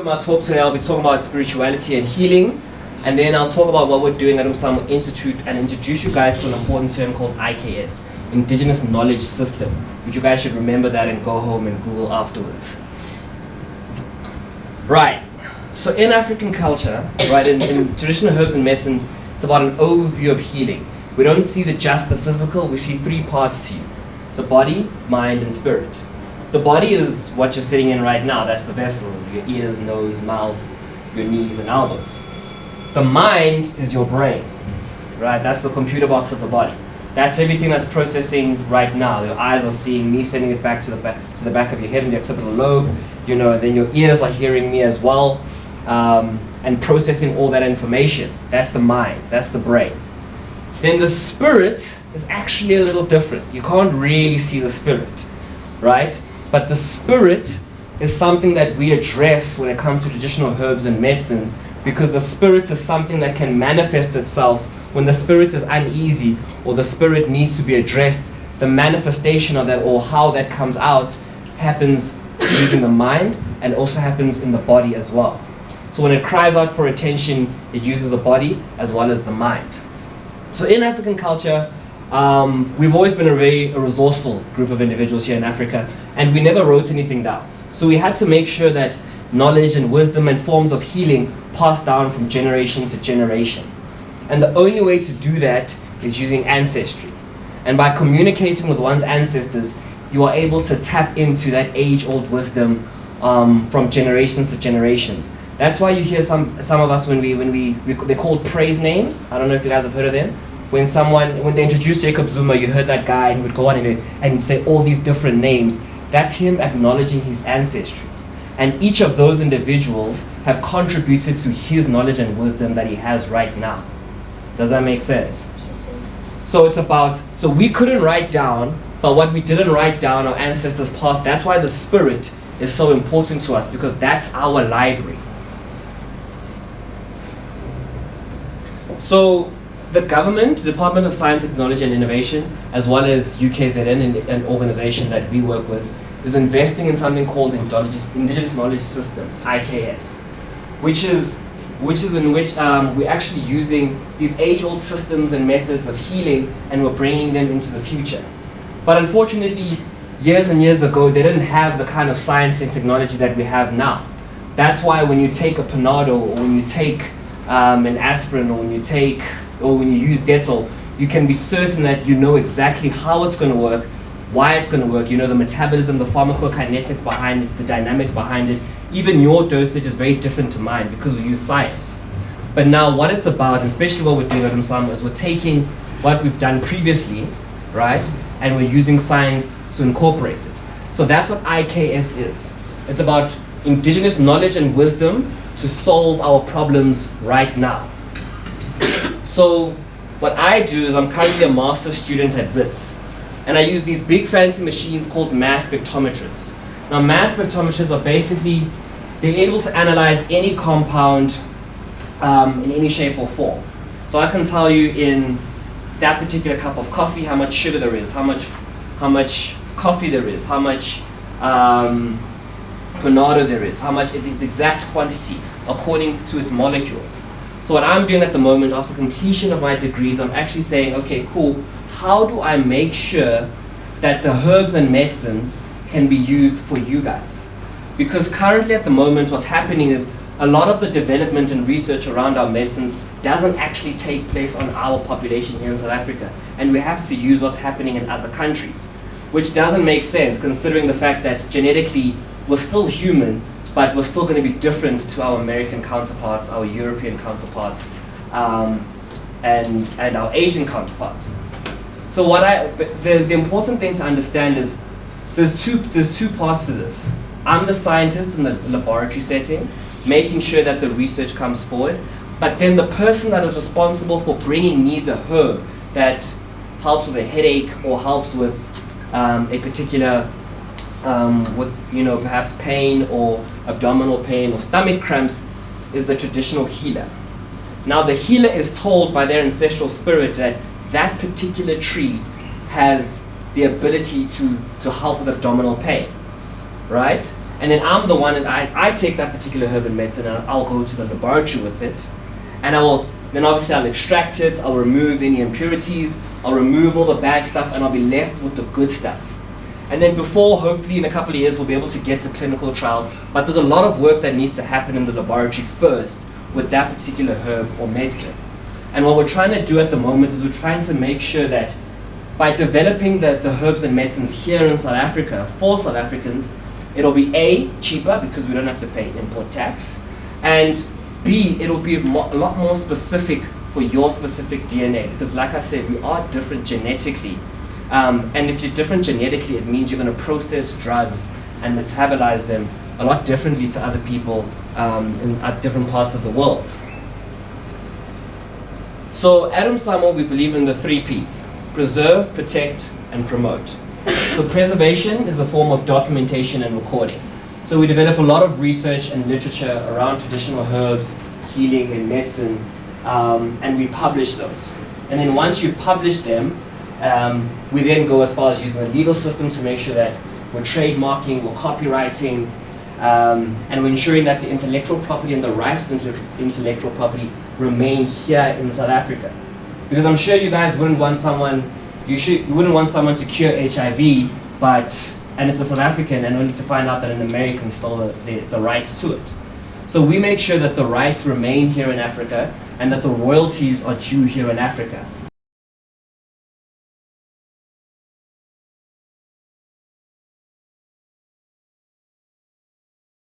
of my talk today, I'll be talking about spirituality and healing, and then I'll talk about what we're doing at Umsamo Institute and introduce you guys to an important term called IKS, Indigenous Knowledge System, which you guys should remember that and go home and Google afterwards. Right, so in African culture, right, in traditional herbs and medicines, it's about an overview of healing. We don't see just the physical, we see three parts to you: the body, mind, and spirit. The body is what you're sitting in right now, that's the vessel, your ears, nose, mouth, your knees and elbows. The mind is your brain, right? That's the computer box of the body. That's everything that's processing right now. Your eyes are seeing me, sending it back to the back of your head and the occipital lobe. You know, then your ears are hearing me as well, and processing all that information. That's the mind, that's the brain. Then the spirit is actually a little different. You can't really see the spirit, right? But the spirit is something that we address when it comes to traditional herbs and medicine, because the spirit is something that can manifest itself when the spirit is uneasy or the spirit needs to be addressed. The manifestation of that, or how that comes out, happens using the mind and also happens in the body as well. So when it cries out for attention, it uses the body as well as the mind. So in African culture, we've always been a very resourceful group of individuals here in Africa, and we never wrote anything down. So we had to make sure that knowledge and wisdom and forms of healing passed down from generation to generation. And the only way to do that is using ancestry. And by communicating with one's ancestors, you are able to tap into that age-old wisdom from generations to generations. That's why you hear some of us when they're called praise names. I don't know if you guys have heard of them. When they introduced Jacob Zuma, you heard that guy and he would go on and say all these different names. That's him acknowledging his ancestry. And each of those individuals have contributed to his knowledge and wisdom that he has right now. Does that make sense? So so we couldn't write down, but what we didn't write down, our ancestors passed. That's why the spirit is so important to us, because that's our library. So the government, Department of Science, Technology and Innovation, as well as UKZN, an organization that we work with, is investing in something called Indigenous Knowledge Systems, IKS, which is in which we're actually using these age-old systems and methods of healing, and we're bringing them into the future. But unfortunately, years and years ago, they didn't have the kind of science and technology that we have now. That's why when you take a Panado, or when you take an aspirin, or when you use Dettol, you can be certain that you know exactly how it's going to work, why it's going to work. You know the metabolism, the pharmacokinetics behind it, the dynamics behind it. Even your dosage is very different to mine because we use science. But now what it's about, and especially what we're doing at Umsamo, is we're taking what we've done previously, right, and we're using science to incorporate it. So that's what IKS is. It's about indigenous knowledge and wisdom to solve our problems right now. So what I do is I'm currently a master student at WITS, and I use these big fancy machines called mass spectrometers. Now mass spectrometers are basically, they're able to analyze any compound in any shape or form. So I can tell you in that particular cup of coffee how much sugar there is, how much coffee there is, how much Panado there is, how much the exact quantity according to its molecules. So what I'm doing at the moment, after completion of my degrees, I'm actually saying, okay, cool, how do I make sure that the herbs and medicines can be used for you guys? Because currently at the moment, what's happening is a lot of the development and research around our medicines doesn't actually take place on our population here in South Africa, and we have to use what's happening in other countries, which doesn't make sense considering the fact that genetically we're still human, but we're still going to be different to our American counterparts, our European counterparts, and our Asian counterparts. So the important thing to understand is there's two parts to this. I'm the scientist in the laboratory setting, making sure that the research comes forward, but then the person that is responsible for bringing me the herb that helps with a headache or helps with a particular with perhaps pain or abdominal pain or stomach cramps is the traditional healer. Now the healer is told by their ancestral spirit that that particular tree has the ability to help with abdominal pain, right? And then I'm the one, and I take that particular herb and medicine, and I'll go to the laboratory with it, and then obviously I'll extract it, I'll remove any impurities, I'll remove all the bad stuff, and I'll be left with the good stuff. And then hopefully in a couple of years, we'll be able to get to clinical trials, but there's a lot of work that needs to happen in the laboratory first with that particular herb or medicine. And what we're trying to do at the moment is we're trying to make sure that by developing the herbs and medicines here in South Africa for South Africans, it'll be A, cheaper because we don't have to pay import tax, and B, it'll be a lot more specific for your specific DNA, because like I said, we are different genetically. And if you're different genetically, it means you're going to process drugs and metabolize them a lot differently to other people in different parts of the world. So at Umsamo, we believe in the 3 Ps: preserve, protect, and promote. So preservation is a form of documentation and recording. So we develop a lot of research and literature around traditional herbs, healing, and medicine, and we publish those. And then once you've published them, we then go as far as using the legal system to make sure that we're trademarking, we're copywriting, and we're ensuring that the intellectual property and the rights to intellectual property remain here in South Africa. Because I'm sure you guys wouldn't want someone, you wouldn't want someone to cure HIV, and it's a South African, and only to find out that an American stole the rights to it. So we make sure that the rights remain here in Africa, and that the royalties are due here in Africa.